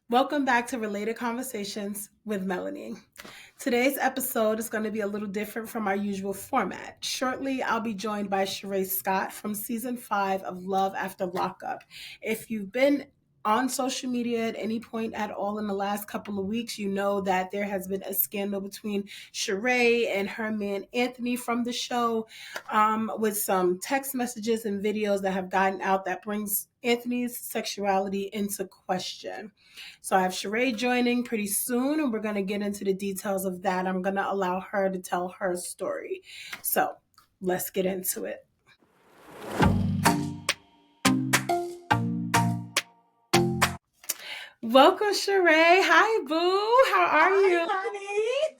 Welcome back to Related Conversations with Melanie. Today's episode is going to be a little different from our usual format. Shortly, I'll be joined by Sharae Scott from season 5 of Love After Lockup. If you've been on social media at any point at all in the last couple of weeks, you know that there has been a scandal between Sharae and her man Anthony from the show, with some text messages and videos that have gotten out that brings Anthony's sexuality into question. So I have Sharae joining pretty soon, and we're going to get into the details of that. I'm going to allow her to tell her story. So let's get into it. Welcome, Sharae. Hi, Boo. How are Hi, you? honey.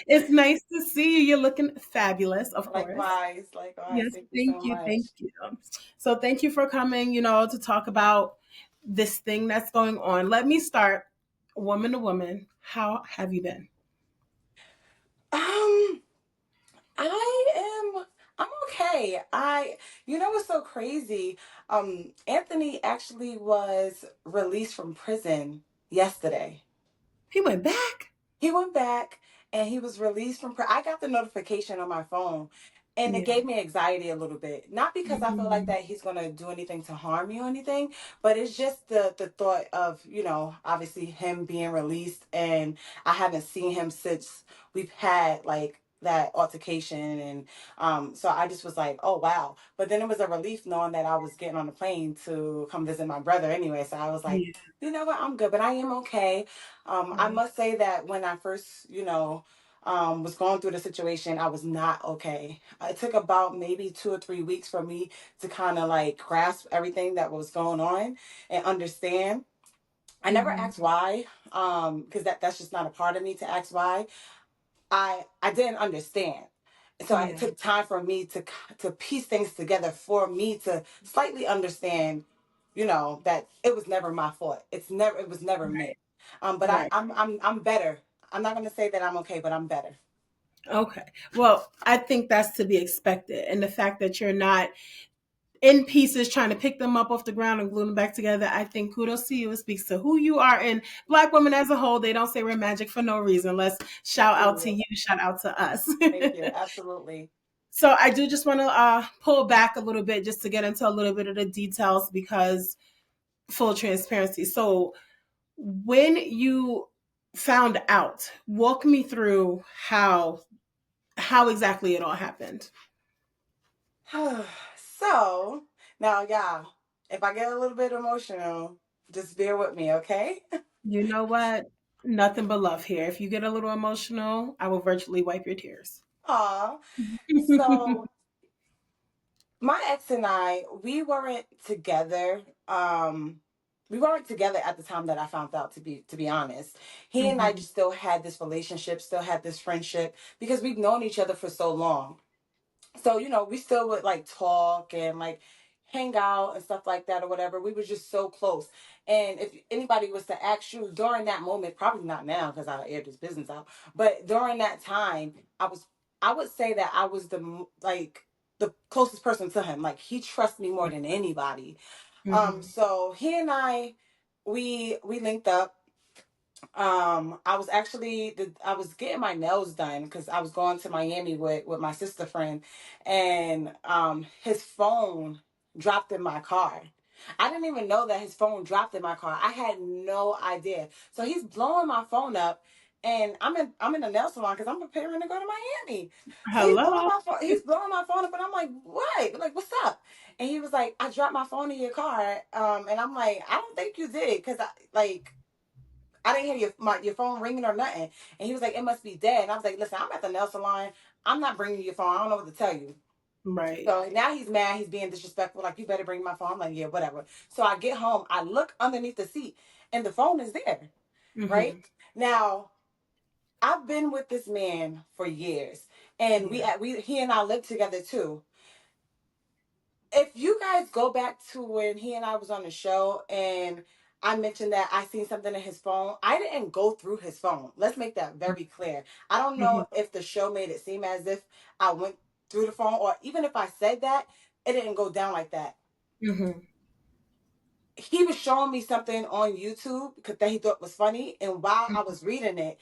It's nice to see you. You're looking fabulous, of course. Likewise, likewise. Yes, Thank you thank so you. much. Thank you. So thank you for coming, to talk about this thing that's going on. Let me start woman to woman. How have you been? Um, I'm okay. You know what's so crazy? Anthony actually was released from prison yesterday. He went back. He went back and he was released from I got the notification on my phone and it Yeah. gave me anxiety a little bit. Not because I feel like Mhm. that he's going to do anything to harm me or anything, but it's just the thought of, obviously him being released and I haven't seen him since we've had like that altercation and so I just was like, oh wow. But then it was a relief knowing that I was getting on the plane to come visit my brother anyway. So I was like, Yeah. you know what, I'm good, but I am okay. I Right. must say that when I first, was going through the situation, I was not okay. It took about maybe 2 or 3 weeks for me to kind of like grasp everything that was going on and understand. I never Mhm. asked why, because that's just not a part of me to ask why. I didn't understand. So it Yeah. took time for me to piece things together for me to slightly understand, that it was never my fault. It was never me. Right. But Right. I'm better. I'm not gonna say that I'm okay, but I'm better. Okay. Well, I think that's to be expected. And the fact that you're not in pieces trying to pick them up off the ground and glue them back together, I think kudos to you. It speaks to who you are. And Black women as a whole, they don't say we're magic for no reason. Let's shout out to Period. you, shout out to us. Thank you. Absolutely. So I do just want to pull back a little bit just to get into a little bit of the details because full transparency. So when you found out, walk me through how exactly it all happened. So now, yeah, if I get a little bit emotional, just bear with me, okay? You know what? Nothing but love here. If you get a little emotional, I will virtually wipe your tears. Aw. So my ex and I, we weren't together at the time that I found out, to be honest. He and I Mhm. just still had this relationship, still had this friendship because we've known each other for so long. So, we still would like talk and like hang out and stuff like that or whatever. We were just so close. And if anybody was to ask you during that moment, probably not now because I aired this business out, but during that time, I would say that I was like the closest person to him. Like he trusts me more than anybody. Mhm. So he and I, we linked up. I was getting my nails done because I was going to Miami with my sister friend, and his phone dropped in my car. I didn't even know that his phone dropped in my car. I had no idea. So he's blowing my phone up, and I'm in a nail salon because I'm preparing to go to Miami. So Hello. he's blowing my phone up, and I'm like, what? Like, what's up? And he was like, I dropped my phone in your car. And I'm like, I don't think you did because I didn't hear your phone ringing or nothing. And he was like, it must be dead. And I was like, listen, I'm at the nail salon. I'm not bringing your phone. I don't know what to tell you. Right. So now he's mad. He's being disrespectful. Like, you better bring my phone. I'm like, yeah, whatever. So I get home. I look underneath the seat and the phone is there. Right Mhm. now, I've been with this man for years. And Yeah. he and I lived together too. If you guys go back to when he and I was on the show and I mentioned that I seen something in his phone, I didn't go through his phone. Let's make that very clear. I don't Mhm. know if the show made it seem as if I went through the phone, or even if I said that, it didn't go down like that. Mhm. he was showing me something on YouTube because that he thought was funny, and while I was reading it,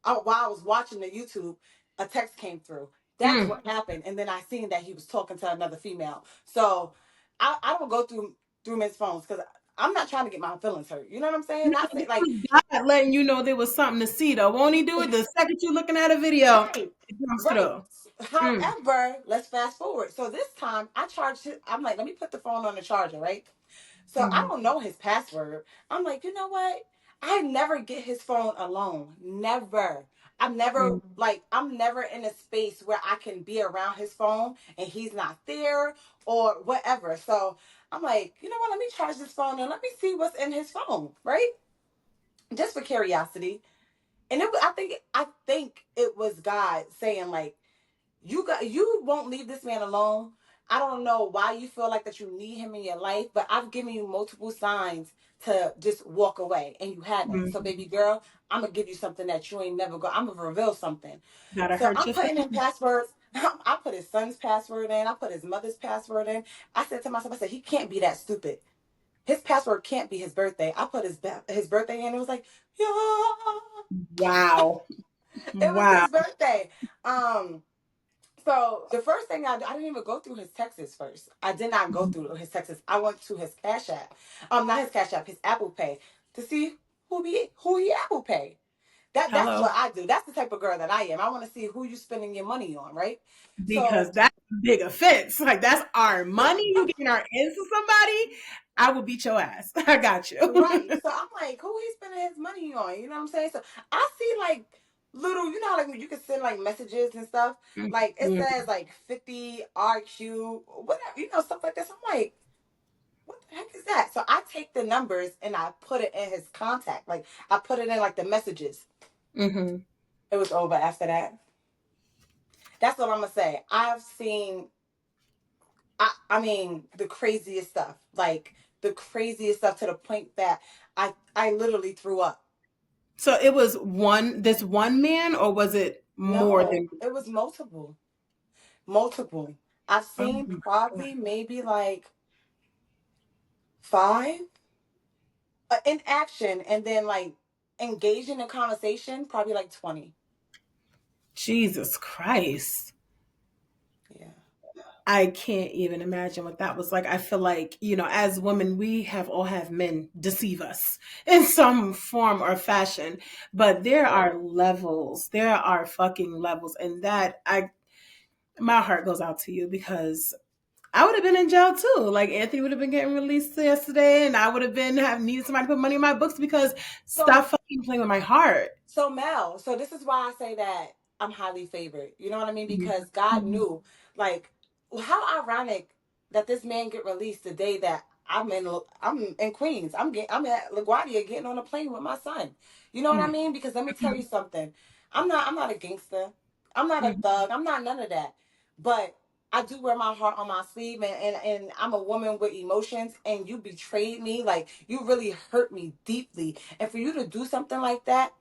while I was watching the YouTube, a text came through. That's Mm. what happened, and then I seen that he was talking to another female. So I don't go through men's phones because I'm not trying to get my feelings hurt. You know what I'm saying? No, Not this saying like was God letting you know there was something to see, though. Won't he do it the second you're looking at a video? right, It comes right. through. Mm. However, let's fast forward. So this time I charged it. I'm like, let me put the phone on the charger, right? So I Mm. don't know his password. I'm like, you know what? I never get his phone alone. Never. Mm. I'm never in a space where I can be around his phone and he's not there or whatever. So I'm like, you know what? Let me charge this phone and let me see what's in his phone, right? Just for curiosity. And I think it was God saying like, you won't leave this man alone. I don't know why you feel like that you need him in your life, but I've given you multiple signs to just walk away and you haven't. So Mm. baby girl, I'm gonna give you something that you ain't never go. I'm gonna reveal something. Gotta So hurt I'm your putting in feelings. passwords. I put his son's password in. I put his mother's password in. I said to myself, I said, he can't be that stupid. His password can't be his birthday. I put his birthday in. It was like, yeah, Wow. it was Wow. his birthday. Um, so the first thing I didn't even go through his texts first. I did not go Mhm. through his texts. I went to his Cash App, not his Cash App, his Apple Pay to see who he Apple Pay. That's Hello. what I do. That's the type of girl that I am. I want to see who you spending your money on, right? Because So that's a big offense. Like, that's our money. You getting our into somebody? I will beat your ass. I got right. you. So I'm like, who he spending his money on? You know what I'm saying? So I see like little, you know how like when you can send like messages and stuff. Like it Mhm. says like 50 RQ, whatever, stuff like this. I'm like, what the heck is that? So I take the numbers and I put it in his contact. Like I put it in like the messages. Mhm. It was over after that. That's what I'm gonna say. I've seen I mean the craziest stuff. Like the craziest stuff to the point that I literally threw up. So it was this one man, or was it more No, than? it was multiple. Multiple. I've Oh seen my God. probably maybe like five in action and then like engaging in conversation, probably like 20. Jesus Christ. Yeah. I can't even imagine what that was like. I feel like, as women, we all have men deceive us in some form or fashion, but there are levels. There are fucking levels. And my heart goes out to you because I would have been in jail too. Like Anthony would have been getting released yesterday, and I would have been have needed somebody to put money in my books because stop So fucking playing with my heart. So Mel, so this is why I say that I'm highly favored. You know what I mean? Mhm. Because God Mhm. knew, like, how ironic that this man get released the day that I'm in Queens. I'm at LaGuardia getting on a plane with my son. You know what I mean? Because let me tell you something. I'm not a gangster. I'm not a Mhm. thug. I'm not none of that. But I do wear my heart on my sleeve, and I'm a woman with emotions, and you betrayed me. Like, you really hurt me deeply. And for you to do something like that,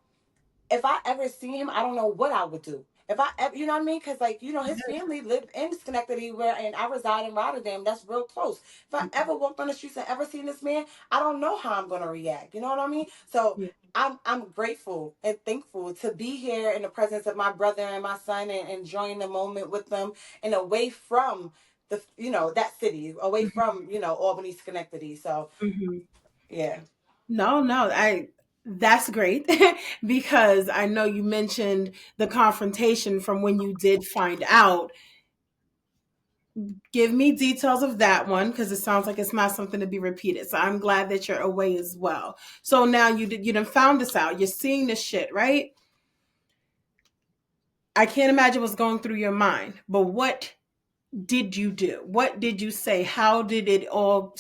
if I ever see him, I don't know what I would do. If I ever, you know what I mean? Because, like, his family lived in Schenectady, and I reside in Rotterdam. That's real close. If I ever walked on the streets and ever seen this man, I don't know how I'm going to react. You know what I mean? So Yeah. I'm grateful and thankful to be here in the presence of my brother and my son and enjoying the moment with them and away from that city, away from, Albany, Schenectady. So, Mhm. yeah. No, no, that's great because I know you mentioned the confrontation from when you did find out. Give me details of that one because it sounds like it's not something to be repeated. So I'm glad that you're away as well. So now you done found this out. You're seeing this shit, right? I can't imagine what's going through your mind. But what did you do? What did you say? How did it all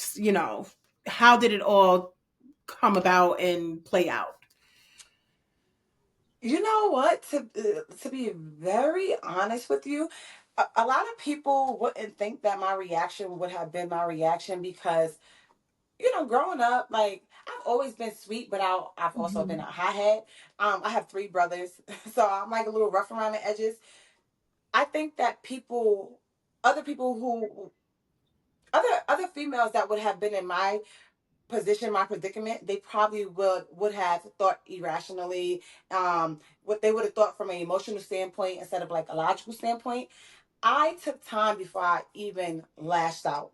come about and play out? You know what? To be very honest with you, a lot of people wouldn't think that my reaction would have been my reaction because growing up, like I've always been sweet, but I've also been Mhm. a hothead. I have three brothers, so I'm like a little rough around the edges. I think that other people who, other females that would have been in my position, my predicament, they probably would have thought irrationally. What they would have thought from an emotional standpoint instead of like a logical standpoint. I took time before I even lashed out.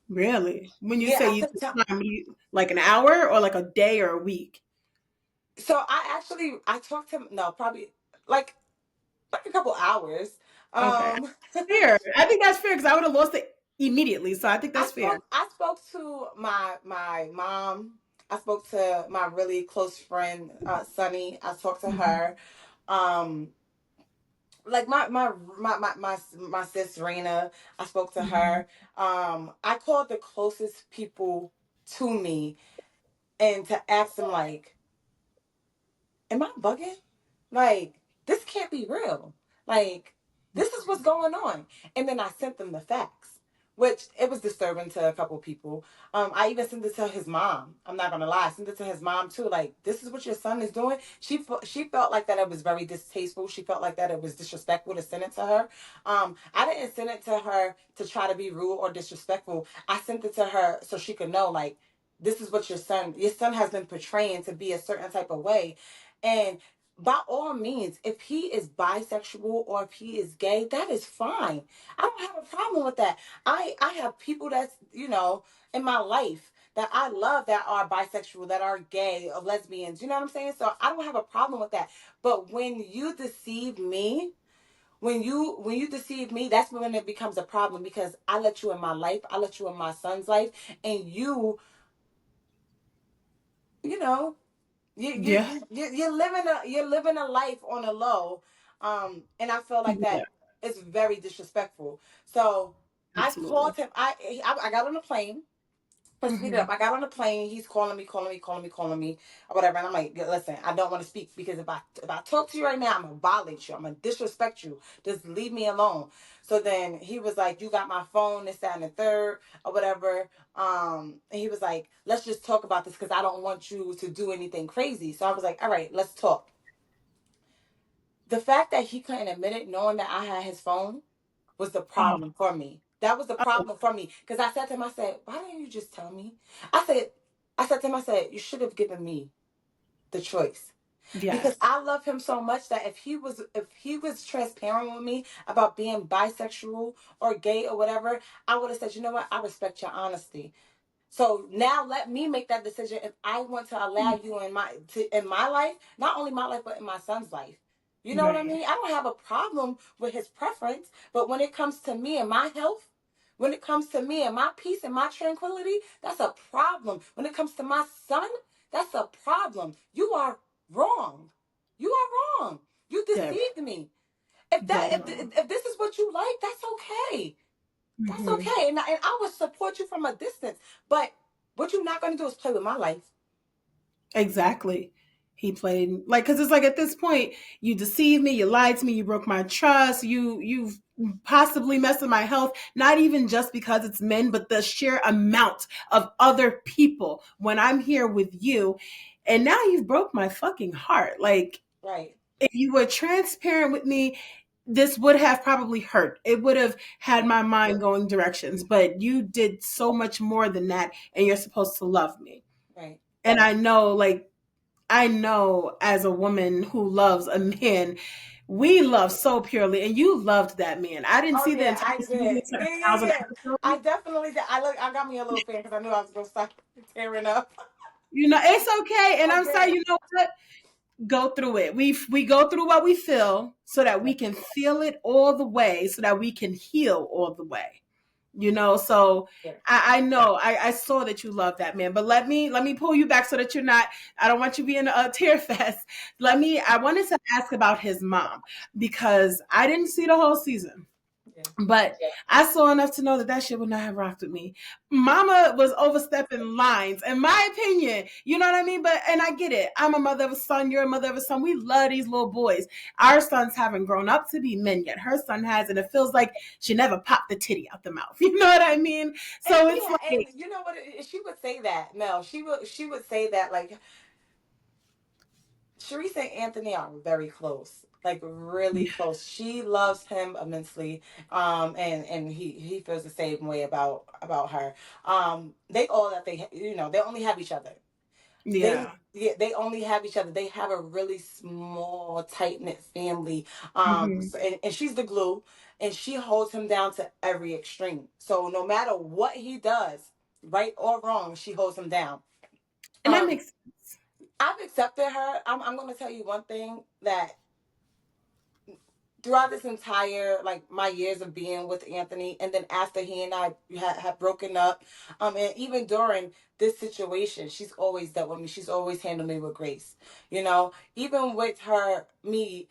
Really? When you Yeah, say I you took took time. time, you like an hour or like a day or a week? So I talked to him. No, probably like like a couple hours. Okay. Um, That's fair. I think that's fair because I would have lost it immediately. So I think that's fair. I spoke to my mom. I spoke to my really close friend Sunny. I talked to Mhm. her. Um, like my sis Rena. I spoke to Mhm. her. I called the closest people to me and to ask them like, am I bugging? Like, this can't be real. Like, this is what's going on. And then I sent them the facts, which it was disturbing to a couple people. I even sent it to his mom. I'm not gonna lie, I sent it to his mom too. Like, this is what your son is doing. She felt like that it was very distasteful. She felt like that it was disrespectful to send it to her. I didn't send it to her to try to be rude or disrespectful. I sent it to her so she could know, like, this is what your son has been portraying to be a certain type of way. And by all means, if he is bisexual or if he is gay, that is fine. I don't have a problem with that. I have people that's, in my life that I love that are bisexual, that are gay or lesbians. You know what I'm saying? So I don't have a problem with that. But when you deceive me, when you deceive me, that's when it becomes a problem because I let you in my life, I let you in my son's life, and you know, Yeah. you're living a life on a low, and I feel like Yeah. that is very disrespectful. So I Absolutely. called him. I got on the plane. Let's speed it up. Mhm. I got on the plane. He's calling me, or whatever. And I'm like, listen, I don't want to speak because if I talk to you right now, I'm gonna violate you. I'm gonna disrespect you. Just leave me alone. So then he was like, you got my phone, this, that, and the third, or whatever. And he was like, let's just talk about this because I don't want you to do anything crazy. So I was like, all right, let's talk. The fact that he couldn't admit it, knowing that I had his phone, was the Oh. problem for me. That was the Oh. problem for me. Because I said to him, I said, why didn't you just tell me? I said, I said to him, I said, you should have given me the choice. Because Yes. I love him so much that if he was transparent with me about being bisexual or gay or whatever, I would have said, you know what, I respect your honesty. So now let me make that decision if I want to allow you in my life, not only my life but in my son's life. You know what I Right. mean? I don't have a problem with his preference, but when it comes to me and my health, when it comes to me and my peace and my tranquility, that's a problem. When it comes to my son, that's a problem. You are wrong. You are wrong. You Dead. deceived me. If that Dead wrong. if this is what you like, that's okay. That's Mhm. okay. And I would support you from a distance. But what you're not going to do is play with my life. Exactly. He played like because it's like at this point you deceived me, you lied to me, you broke my trust, you've possibly messed with my health. Not even just because it's men, but the sheer amount of other people when I'm here with you, and now you've broke my fucking heart. Like Right. if you were transparent with me, this would have probably hurt. It would have had my mind going directions, but you did so much more than that, and you're supposed to love me. Right. And I know as a woman who loves a man, we love so purely, and you loved that man. I didn't Oh see the yeah, entire I season, did. it's like Yeah, a yeah, thousand yeah. I episodes. definitely did. I got me a little fan because I knew I was gonna start tearing up. You know, it's okay. And I I'm sorry, did. you know what? Go through it. We go through what we feel so that we can feel it all the way, so that we can heal all the way. So Yeah. I know I saw that you love that man, but let me pull you back so that you're not. I don't want you being a tear fest. I wanted to ask about his mom because I didn't see the whole season. Yeah. But I saw enough to know that that shit would not have rocked with me. Mama was overstepping lines, in my opinion. You know what I mean? But and I get it. I'm a mother of a son. You're a mother of a son. We love these little boys. Our sons haven't grown up to be men yet. Her son has, and it feels like she never popped the titty out the mouth. You know what I mean? And So it's yeah, and like, you know what? She would say that, Mel. She would say that like Sharice and Anthony are very close. like really close. She loves him immensely, and he feels the same way about her. They all that they they only have each other. They Yeah. yeah, they only have each other. They have a really small, tight knit family. Hmm. And she's the glue, and she holds him down to every extreme. So no matter what he does, right or wrong, she holds him down. And that Um, makes I've accepted her. I'm going to tell you one thing that throughout this entire like my years of being with Anthony, and then after he and I have broken up, and even during this situation, she's always dealt with me. She's always handled me with grace. Even with me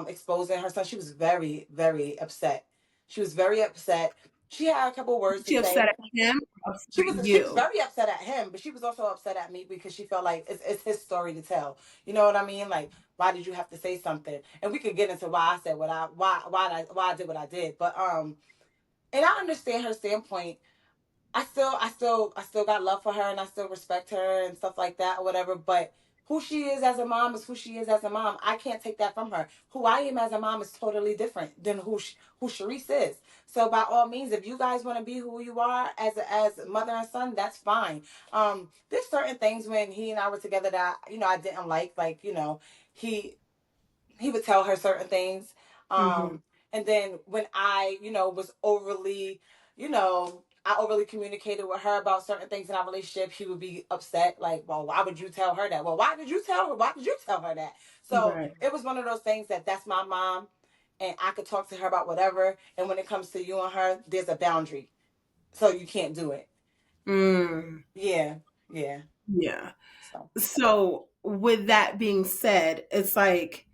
exposing her son, she was very, very upset. She was very upset. She had a couple words to she say. upset at him or upset She was you. very upset at him, but she was also upset at me because she felt like it's his story to tell. You know what I mean? Like, why did you have to say something? And we could get into why I said what I why I did what I did. But and I understand her standpoint. I still got love for her, and I still respect her and stuff like that or whatever. But who she is as a mom is who she is as a mom. I can't take that from her. Who I am as a mom is totally different than who Sharice is. So by all means, if you guys want to be who you are as mother and son, that's fine. There's certain things when he and I were together that I didn't like he he would tell her certain things. Hmm. And then when was overly, I overly communicated with her about certain things in our relationship, he would be upset. Like, well, why would you tell her that? Well, why did you tell her? Why did you tell her that? So Right. it was one of those things that's my mom, and I could talk to her about whatever. And when it comes to you and her, there's a boundary, so you can't do it. Mm. Yeah, yeah. Yeah. So So with that being said, it's like,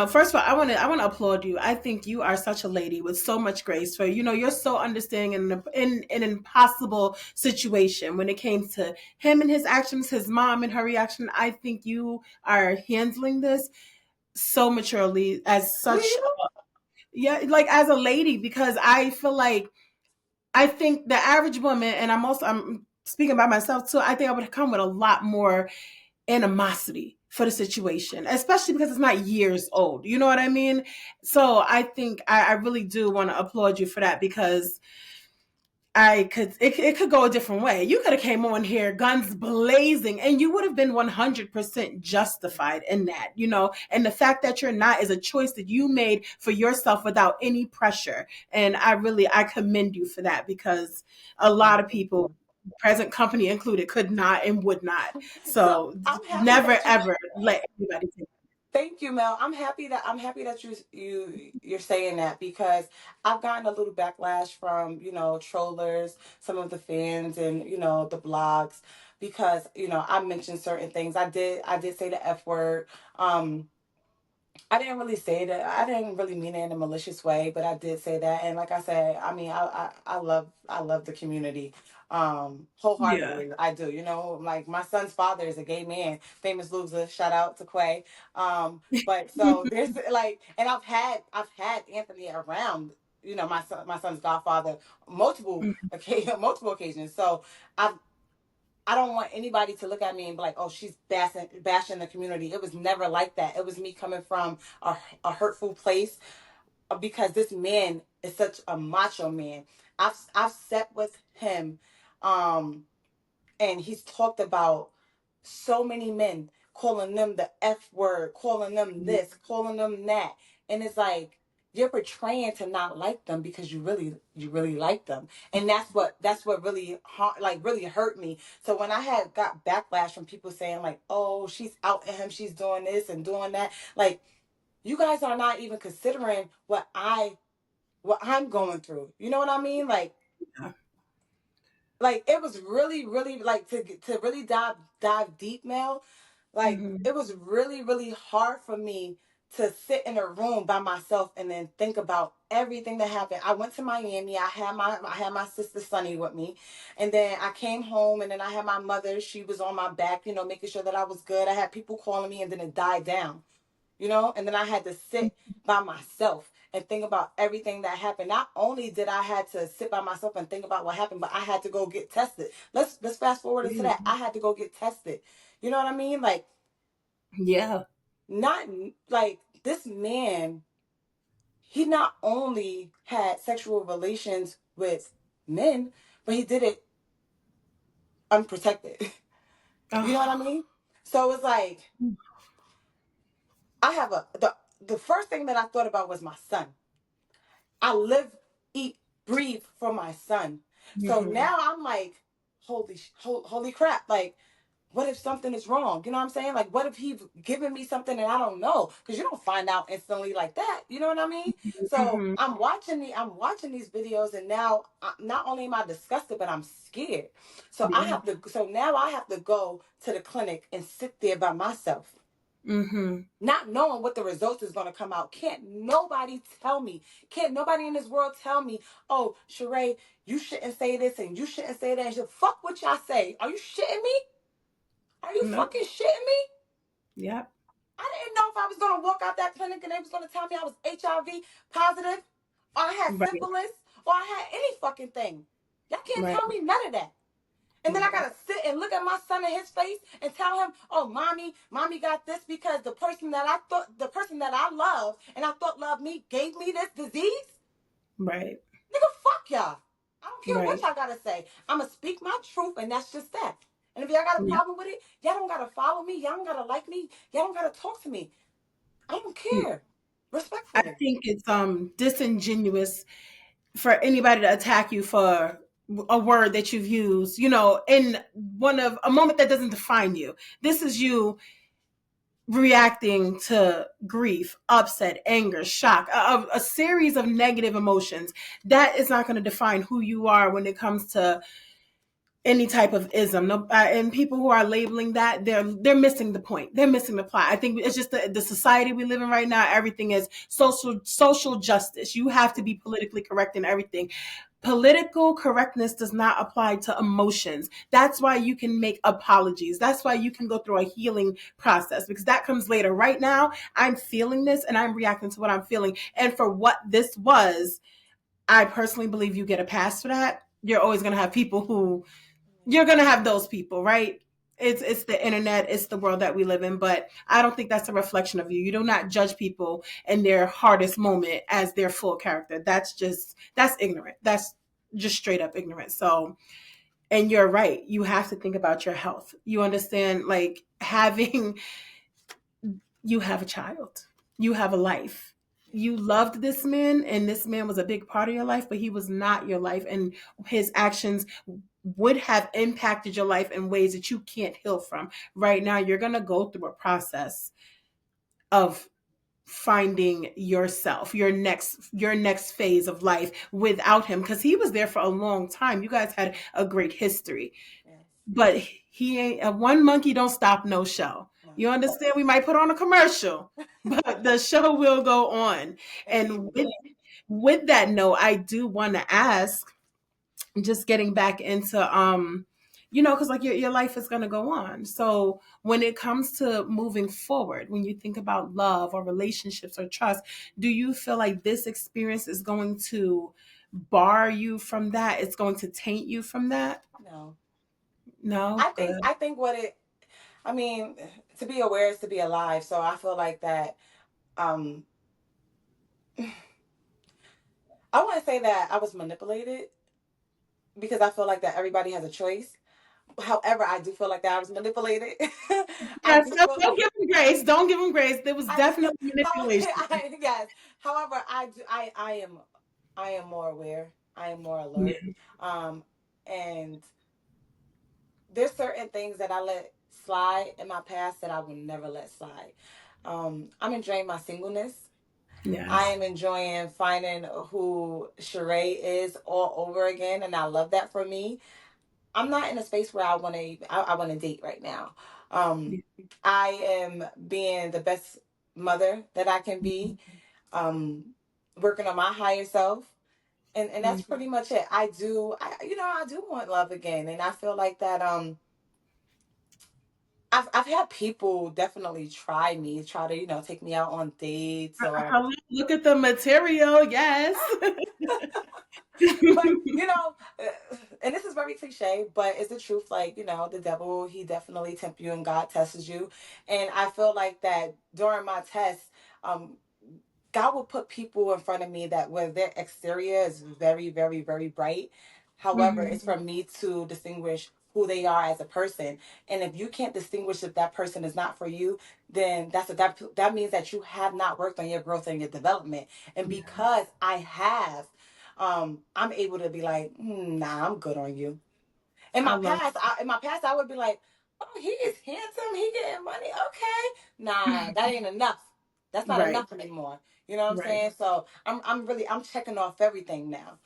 first of all, I want to applaud you. I think you are such a lady with so much grace for, you're so understanding in an impossible situation when it came to him and his actions, his mom and her reaction. I think you are handling this so maturely as will such, you? yeah, like as a lady, because I feel like I think the average woman, and I'm speaking by myself too, I think I would come with a lot more animosity for the situation, especially because it's not years old. You know what I mean? So I think I really do want to applaud you for that, because it could go a different way. You could have came on here guns blazing and you would have been 100% justified in that, and the fact that you're not is a choice that you made for yourself without any pressure. And I commend you for that, because a lot Thank of people, present company included, could not and would not. So So I'm happy never that you ever let anybody take Thank you, Mel. I'm happy that you're saying that, because I've gotten a little backlash from trollers, some of the fans, and the blogs, because I mentioned certain things. I did say the F word. Um, I didn't really say that. I didn't really mean it in a malicious way, but I did say that. And like I said, I mean, I love the community, Yeah. wholeheartedly. I do. Like my son's father is a gay man, famous loser. Shout out to Quay. But so there's like, and I've had Anthony around. My son's godfather multiple occasions. So I've I don't want anybody to look at me and be like, "Oh, she's bashing the community." It was never like that. It was me coming from a hurtful place, because this man is such a macho man. I've sat with him, um, and he's talked about so many men, calling them the F word, calling them this, calling them that. And it's like you're portraying to not like them because you really like them. And that's what really really hurt me. So when I had got backlash from people saying like, "Oh, she's out at him, she's doing this and doing that," like, you guys are not even considering what I'm going through. You know what I mean? Yeah. Like it was really, really, like, to really dive deep, Mel. Like Hmm. it was really, really hard for me to sit in a room by myself and then think about everything that happened. I went to Miami. I had my sister Sunny with me, and then I came home, and then I had my mother. She was on my back, making sure that I was good. I had people calling me, and then it died down. And then I had to sit by myself and think about everything that happened. Not only did I had to sit by myself and think about what happened, but I had to go get tested. Let's fast forward into that. I had to go get tested. You know what I mean? Like, Yeah. not like this man, he not only had sexual relations with men, but he did it unprotected. You know what I Oh. mean? So it's like I have the first thing that I thought about was my son. I live, eat, breathe for my son. So Mhm. now I'm like, holy crap! Like, what if something is wrong? You know what I'm saying? Like, what if he's giving me something and I don't know? Because you don't find out instantly like that. You know what I mean? So Mhm. I'm watching these videos, and now not only am I disgusted, but I'm scared. So I Yeah. have to. So now I have to go to the clinic and sit there by myself, Mhm. not knowing what the results is going to come out. Can't nobody tell me. Can't nobody in this world tell me, oh, Sharae, you shouldn't say this and you shouldn't say that. And fuck what y'all say. Are you shitting me? Are you Nope. fucking shitting me? Yep. I didn't know if I was going to walk out that clinic and they was going to tell me I was HIV positive or I had Right. syphilis or I had any fucking thing. Y'all can't Right. tell me none of that. And then I Right. gotta sit and look at my son in his face and tell him, "Oh, mommy got this because the person that I love and I thought loved me, gave me this disease." Right. Nigga, fuck y'all. I don't care what Right. y'all gotta say. I'ma speak my truth, and that's just that. And if y'all got a Yeah. problem with it, y'all don't gotta follow me. Y'all don't gotta like me. Y'all don't gotta talk to me. I don't care. I Respectfully. think it's disingenuous for anybody to attack you for a word that you've used, in one of a moment that doesn't define you. This is you reacting to grief, upset, anger, shock, a series of negative emotions. That is not going to define who you are when it comes to any type of ism. No, and people who are labeling that, they're missing the point. They're missing the plot. I think it's just the society we live in right now. Everything is social justice. You have to be politically correct in everything. Political correctness does not apply to emotions. That's why you can make apologies. That's why you can go through a healing process, because that comes later. Right now, I'm feeling this and I'm reacting to what I'm feeling. And for what this was, I personally believe you get a pass for that. You're always going to have people who you're going to have those people, right? It's the internet, it's the world that we live in, but I don't think that's a reflection of you. You do not judge people in their hardest moment as their full character. That's ignorant. That's just straight up ignorant. So, and you're right. You have to think about your health. You understand, like, having you have a child, you have a life. You loved this man, and this man was a big part of your life, but he was not your life, and his actions would have impacted your life in ways that you can't heal from. Right now, you're going to go through a process of finding yourself, your next phase of life without him, because he was there for a long time. You guys had a great history, Yes. but he ain't a one monkey don't stop no show. No. You understand? We might put on a commercial, but the show will go on. Indeed. And with that note, I do want to ask, just getting back into because like your life is going to go on. So when it comes to moving forward, when you think about love or relationships or trust, do you feel like this experience is going to bar you from that? It's going to taint you from that? No. No? I Good. think what it I mean, to be aware is to be alive. So I feel like that um I want to say that I was manipulated because I feel like that everybody has a choice. However, I do feel like that I was manipulated. I Yes, do no, feel don't give him grace. Don't give him grace. There was I do, definitely manipulation. yes. However, I am more aware. I am more alert. Yeah. Um and there's certain things that I let slide in my past that I will never let slide. I'm enjoying my singleness. I Yes. am enjoying finding who Sharae is all over again, and I love that for me. I'm not in a space where I want to date right now. Um, I am being the best mother that I can be. Um, Working on my higher self, and that's Mhm. pretty much it. I do want love again, and I feel like that. I've had people definitely try to take me out on dates or Hello, look at the material. Yes. but and this is very very cliche, but it's the truth. Like, the devil, he definitely tempts you and God tests you. And I feel like that during my test, um, God will put people in front of me that where their exterior is very, very, very bright. However, Hmm. it's for me to distinguish who they are as a person. And if you can't distinguish if that person is not for you, then that means that you have not worked on your growth and your development. And Yeah, because I have, I'm able to be like, nah, I'm good on you. I love. In my past, I would be like, "Oh, he is handsome. He getting money. Okay, nah, that ain't enough. That's not Right, enough anymore. You know what I'm right. saying? So I'm checking off everything now.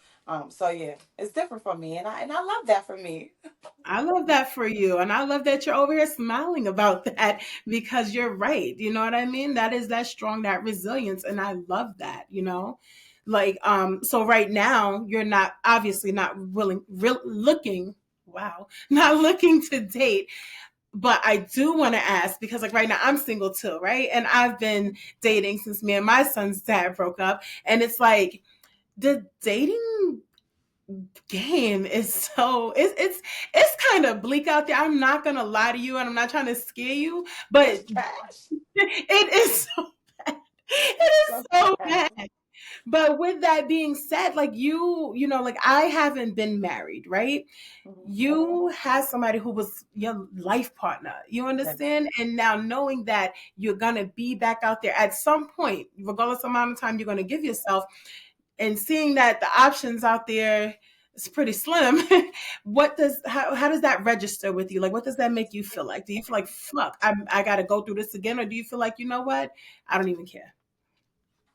So yeah, it's different for me, and I love that for me. I love that for you. And I love that you're over here smiling about that because you're right. You know what I mean? That is that strong, that resilience. And I love that, Like, so right now you're not obviously not looking, wow, not looking to date. But I do want to ask because like right now I'm single too, right? And I've been dating since me and my son's dad broke up. And it's like the dating game is so it's kind of bleak out there. I'm not gonna lie to you, and I'm not trying to scare you, It's but trash. it is so bad. It is So so trash. bad. But with that being said, like like I haven't been married, right? Mhm. You had somebody who was your life partner. You Yes. understand? And now knowing that you're gonna be back out there at some point, regardless of amount of time you're gonna give yourself, and seeing that the options out there is pretty slim. How does that register with you? Like, what does that make you feel like? Do you feel like, fuck, I got to go through this again, or do you feel like, you know what, I don't even care?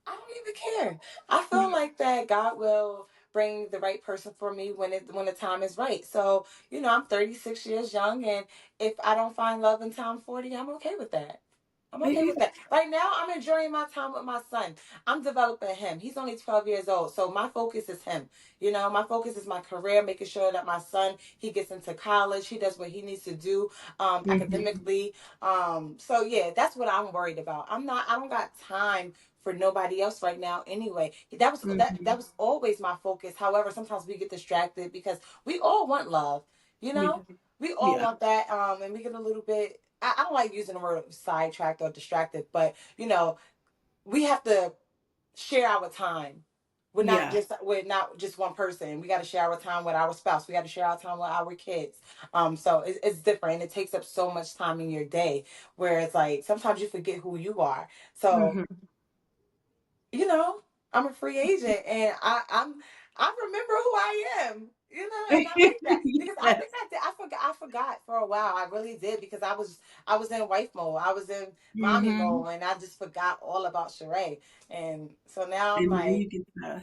I don't even care. I feel like that God will bring the right person for me when the time is right. So, I'm 36 years young, and if I don't find love until I'm 40, I'm okay with that. I'm okay with that. Right now, I'm enjoying my time with my son. I'm developing him. He's only 12 years old, so my focus is him. My focus is my career, making sure that my son, he gets into college, he does what he needs to do Mhm. academically. So yeah, that's what I'm worried about. I don't got time for nobody else right now anyway. That Mhm. was always my focus. However, sometimes we get distracted because we all want love, you We know? do. We all Yeah. want that, and we get a little bit. I don't like using the word sidetracked or distracted, but we have to share our time. Yeah. We're not just one person. We got to share our time with our spouse. We got to share our time with our kids. So it's different. It takes up so much time in your day, where it's like sometimes you forget who you are. So Hmm. you know, I'm a free agent, and I remember who I am. And I like that because I Yes. think I did. I forgot for a while. I really did because I was in wife mode. I was in mommy Hmm. mode, and I just forgot all about Sheree. And so now I'm And now like,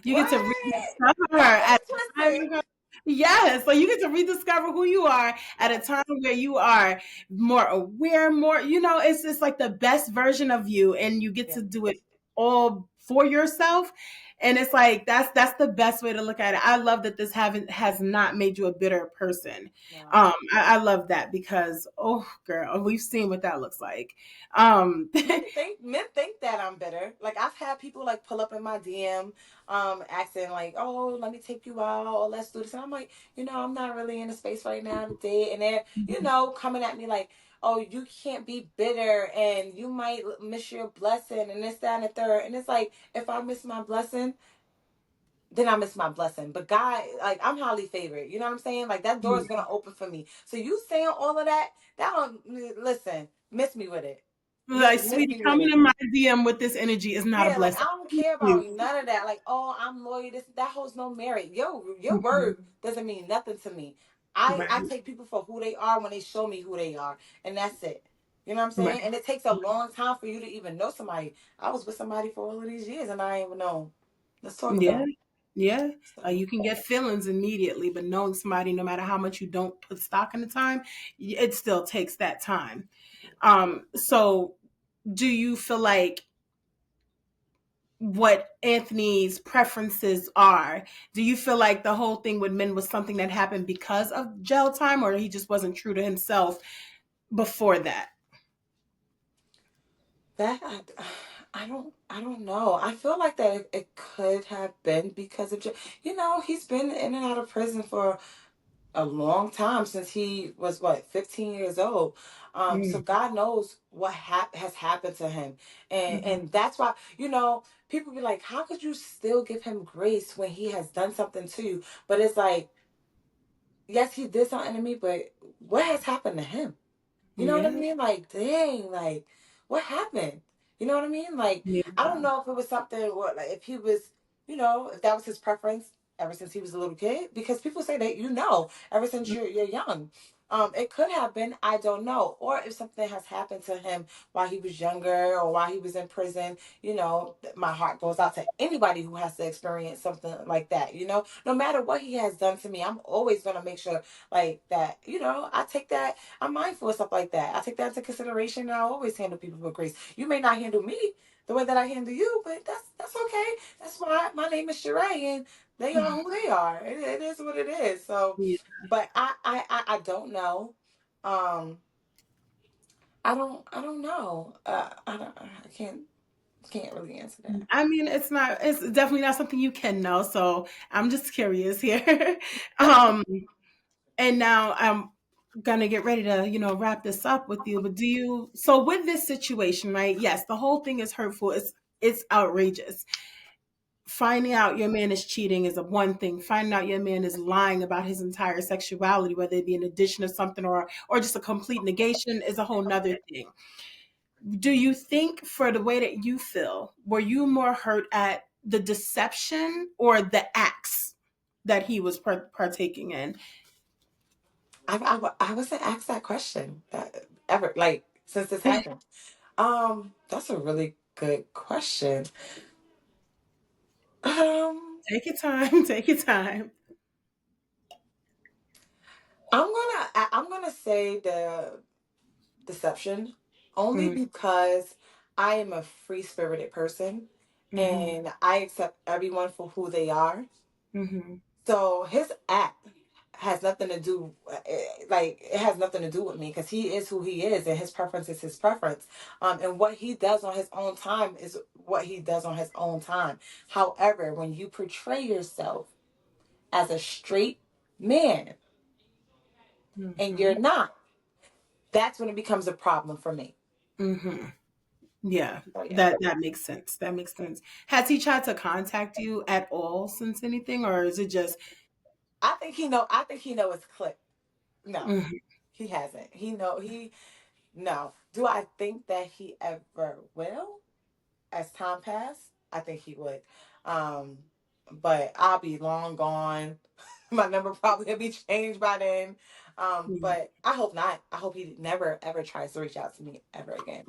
you get to what? rediscover her Don't get at it a time twisted. of her. Yes, so you get to rediscover who you are at a Yes, time where you are more aware, more, it's just like the best version of you, and you get yes, to do it all for yourself. And it's like that's the best way to look at it. I love that this haven't has not made you a bitter person. no. I love that because oh girl, we've seen what that looks like. Men think that I'm bitter. Like I've had people like pull up in my DM, asking like, "Oh, let me take you out, or let's do this." And I'm like, I'm not really in a space right now to date, and they're, coming at me like, "Oh, you can't be bitter, and you might miss your blessing, and this, that, and the third." And it's like, if I miss my blessing, then I miss my blessing. But God, like I'm highly favored. You know what I'm saying? Like that door is gonna open for me. So you saying all of that? That don't listen. Miss me with it. Like, Miss sweetie, me with coming it. in my DM with this energy is not a Yeah, like I blessing. don't care about none of that. Like, oh, I'm loyal. This that holds no merit. Your Mhm. word doesn't mean nothing to me. I Right, take people for who they are when they show me who they are, and that's it. You know what I'm saying? right. And it takes a long time for you to even know somebody. I was with somebody for all of these years, and I ain't even know. Let's talk Yeah, about it. yeah. So, You can get feelings immediately, but knowing somebody, no matter how much you don't put stock in the time, it still takes that time. So do you feel like what Anthony's preferences are? Do you feel like the whole thing with men was something that happened because of jail time, or he just wasn't true to himself before that? that I don't know. I feel like that it could have been because of he's been in and out of prison for a long time, since he was what, 15 years old. So Mm, God knows what has happened to him, mhm. and that's why, people be like, how could you still give him grace when he has done something to you? But it's like, yes, he did something to me, but what has happened to him? You know what I Yeah, mean? Like, dang, like, what happened? You know what I mean? Like, I don't yeah, know if it was something, or like if he was, if that was his preference ever since he was a little kid, because people say that, ever since you're young. It could have been, I don't know, or if something has happened to him while he was younger or while he was in prison. My heart goes out to anybody who has to experience something like that. No matter what he has done to me, I'm always gonna make sure like that. I take that, I'm mindful of stuff like that. I take that into consideration, and I always handle people with grace. You may not handle me the way that I handle you, but that's okay. That's why my name is Sharae, and they are who they are. It is what it is. So, yeah. but I don't know. Um, I don't know. I can't really answer that. I mean, it's definitely not something you can know. So I'm just curious here. um, and now I'm gonna get ready to, wrap this up with you. But so with this situation, right? Yes, the whole thing is hurtful. It's outrageous. Finding out your man is cheating is a one thing. Finding out your man is lying about his entire sexuality, whether it be an addition of something or just a complete negation, is a whole nother thing. Do you think, for the way that you feel, were you more hurt at the deception or the acts that he was partaking in? I wasn't asked that question that ever, like, since this happened. That's a really good question. Um, Take your time. Take your time. I'm gonna say the deception, only Mm-hmm. because I am a free spirited person, Mm-hmm. and I accept everyone for who they are. Mm-hmm. So his act has nothing to do, like, it has nothing to do with me, because he is who he is, and his preference is his preference. And what he does on his own time is what he does on his own time. However, when you portray yourself as a straight man and Mm-hmm. you're not, that's when it becomes a problem for me. Mm-hmm. Yeah, So yeah. that makes sense. That makes sense. Has he tried to contact you at all since anything, or is it just? I think he know it's clip. No, Mhm. he hasn't. No. Do I think that he ever will? As time pass, I think he would. Um, but I'll be long gone. My number probably will be changed by then. But I hope not. I hope he never ever tries to reach out to me ever again.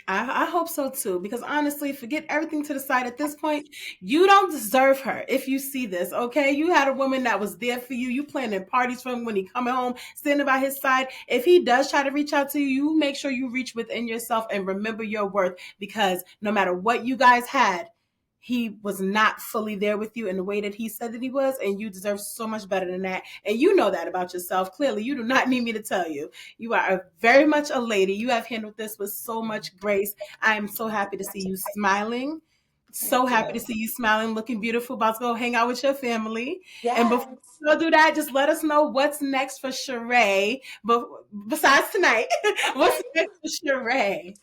I hope so too, because honestly, forget everything to the side at this point. You don't deserve her if you see this, okay? You had a woman that was there for you. You planning parties for him when he coming home, standing by his side. If he does try to reach out to you, you make sure you reach within yourself and remember your worth, because no matter what you guys had, he was not fully there with you in the way that he said that he was, and you deserve so much better than that. And you know that about yourself. Clearly, you do not need me to tell you. You are very much a lady. You have handled this with so much grace. I am so happy to see you smiling. So Thank happy to you. see you smiling, looking beautiful, about to go hang out with your family. And before Yes. you go do that, just let us know what's next for Sharae. But besides tonight, what's Okay. next for Sharae?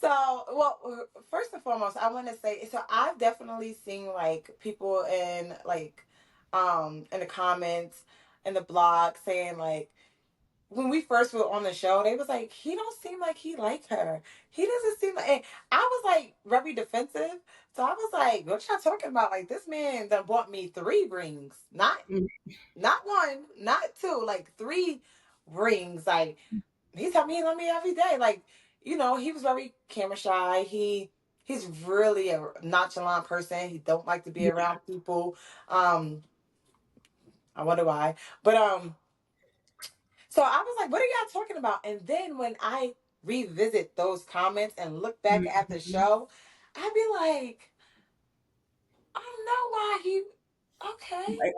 So, well, first and foremost, I want to say, so I've definitely seen like people in the comments, in the blog, saying like, when we first were on the show, they was like, he don't seem like he like her. He doesn't seem like. And I was like very defensive, so I was like, what y'all talking about? Like, this man done bought me 3 rings, not one, not two, like 3 rings. Like, he tell me he love me every day. Like, he was very camera shy. He's really a nonchalant person. He don't like to be Yeah. around people. Um, I wonder why, but. So I was like, what are y'all talking about? And then when I revisit those comments and look back at the Mhm. show, I'd be like, I don't know why he, okay. Like,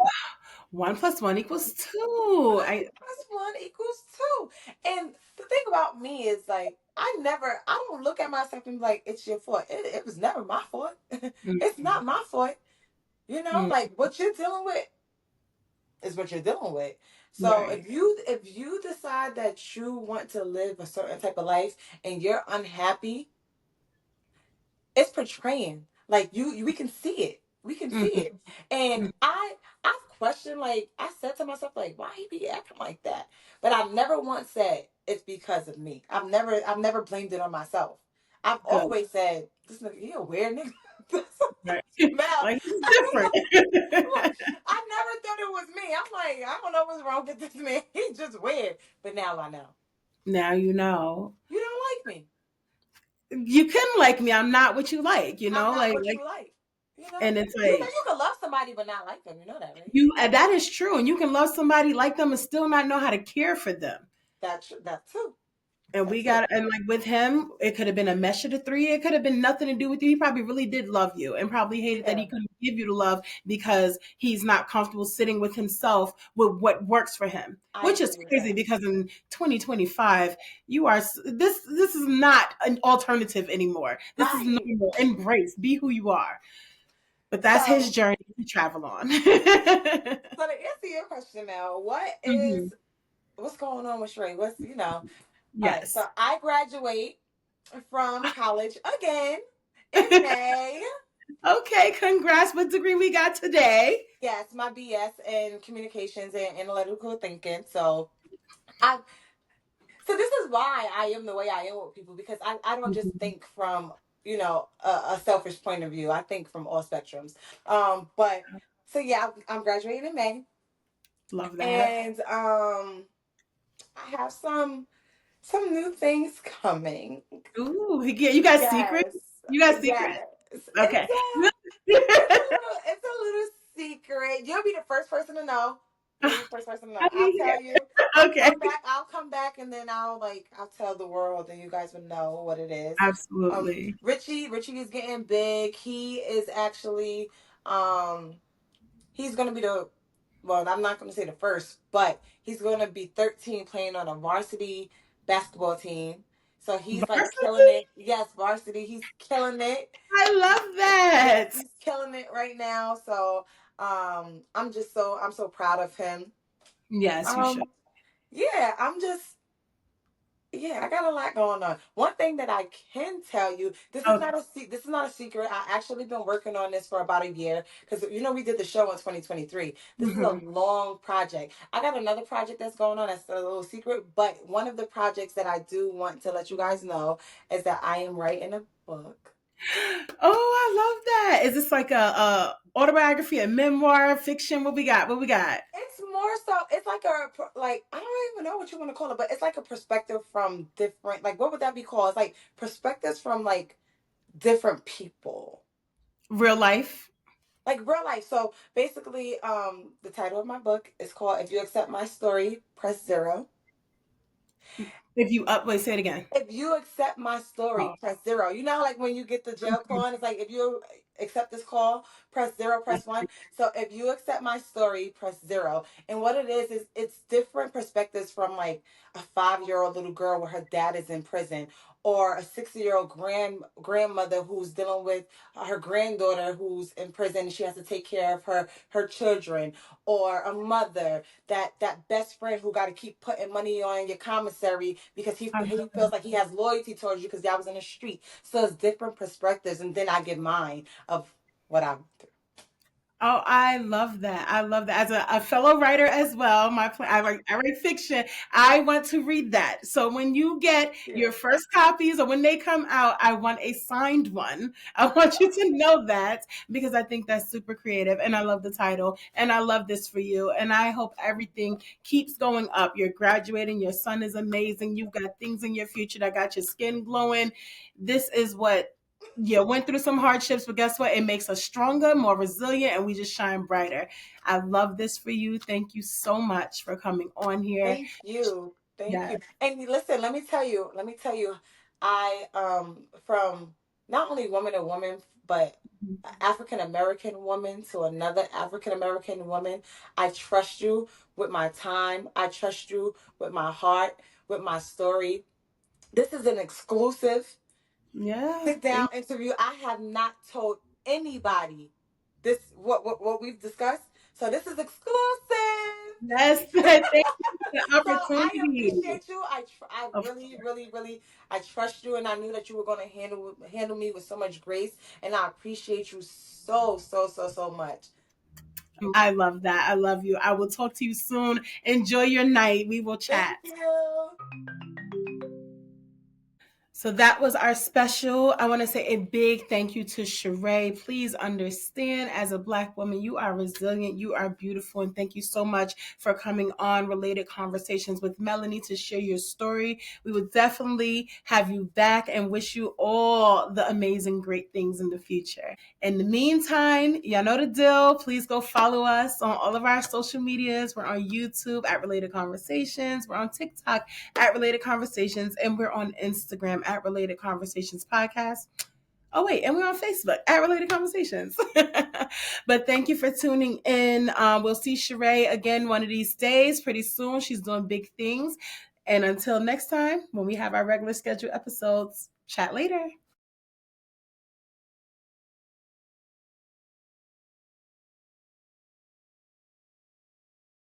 1 plus 1 equals 2. One plus one equals two. And the thing about me is like, I don't look at myself and be like, it's your fault. It was never my fault. It's not my fault. Mhm. Like, what you're dealing with is what you're dealing with. So Right. if you decide that you want to live a certain type of life and you're unhappy, it's portraying. Like we can see it. We can see Mhm. it. And I've questioned, like, I said to myself, like, why he be acting like that? But I never once said it's because of me. I've never blamed it on myself. I've Good. always said, this nigga, he a weird nigga. Right. Smell. Like it's different. I never thought it was me. I'm like, I don't know what's wrong with this man. He's just weird. But now I know. Now you know. You don't like me. You can like me. I'm not what you like, I'm not what like you like. You know? and it's You know like you can love somebody but not like them. You know that, right? you that is true. And you can love somebody like them and still not know how to care for them. That too. And That we too. got, and like with him, it could have been a mesh of the three. It could have been nothing to do with you. He probably really did love you and probably hated that Yeah. he couldn't give you the love because he's not comfortable sitting with himself with what works for him, I which is agree with crazy that. because in 2025, you are, this is not an alternative anymore. This is Right. normal. Embrace, be who you are. But that's his So journey to travel on. so to answer your question now, Mhm. what's going on with Shrey? What's all right, so Yes. I graduate from college again in May. Okay, congrats. What degree we got today? Yes, my BS in communications and analytical thinking. I so this is why I am the way I am with people, because I don't just Mhm. think from a selfish point of view. I think from all spectrums. But so yeah, I'm graduating in May, Love that. and I have some new things coming. Ooh, you got secrets? Yes, You got secrets? yes. Okay. It's a little secret. You'll be the first person to know. You'll be the first person to know. I I'll need tell it. you. Okay. I'll come back, and then I'll tell the world, and you guys would know what it is. Absolutely. Richie is getting big. He is actually he's gonna be the well, I'm not gonna say the first, but he's gonna be 13 playing on a varsity basketball team. So he's like killing Varsity? it. Yes, varsity. He's killing it. I love Yes, that. he's killing it right now. So I'm so proud of him. Yes, you should. Um yeah, I got a lot going on. One thing that I can tell you, Okay. this is not a secret. I actually been working on this for about a year, because we did the show in 2023. This is a Hmm. long project. I got another project that's going on that's a little secret, but one of the projects that I do want to let you guys know is that I am writing a book. Oh, I love that. Is this like a autobiography, a memoir, fiction? What we got? What we got? It's more so. It's like I don't even know what you want to call it, but it's like a perspective from different. Like, what would that be called? It's like perspectives from like different people, Real life? like real life. So basically, the title of my book is called "If You Accept My Story, Press Zero." If you up, wait, say it again. If you accept my story, Oh. press zero. You know, like when you get the jail call, and it's like, if you accept this call, press zero, press one. So if you accept my story, press zero. And what it is it's different perspectives from like a 5-year old little girl where her dad is in prison, or a 60-year-old grandmother who's dealing with her granddaughter who's in prison, and she has to take care of her children, or a mother, that best friend who got to keep putting money on your commissary because I he love feels like he has loyalty towards you because y'all was in the street. So it's different perspectives, and then I give mine of what I'm through. Oh, I love that. I love that. As a fellow writer as well, I write fiction. I want to read that. So when you get your Yeah. first copies or when they come out, I want a signed one. I want you to know that because I think that's super creative and I love the title and I love this for you. And I hope everything keeps going up. You're graduating, your son is amazing. You've got things in your future that got your skin glowing. This is what yeah, went through some hardships, but guess what? It makes us stronger, more resilient, and we just shine brighter. I love this for you. Thank you so much for coming on here. Thank you. Thank you. Yes. And listen, let me tell you, I from not only woman to woman, but African American woman to another African American woman, I trust you with my time. I trust you with my heart, with my story. This is an exclusive Yeah. sit down interview. I have not told anybody this what we've discussed. So this is exclusive. Yes, thank you for the So I opportunity. appreciate you. I Of really, really, really, I trust you, and I knew that you were going to handle me with so much grace, and I appreciate you so, so, so, so much. I love that. I love you. I will talk to you soon. Enjoy your night. We will Thank chat. you. So that was our special. I want to say a big thank you to Sharae. Please understand, as a Black woman, you are resilient, you are beautiful, and thank you so much for coming on Related Conversations with Melanie to share your story. We would definitely have you back and wish you all the amazing, great things in the future. In the meantime, y'all know the deal. Please go follow us on all of our social medias. We're on YouTube at Related Conversations. We're on TikTok at Related Conversations, and we're on Instagram at Related Conversations Podcast. Oh, wait, and we're on Facebook at Related Conversations. But thank you for tuning in. We'll see Sharae again one of these days pretty soon. She's doing big things. And until next time, when we have our regular scheduled episodes, chat later.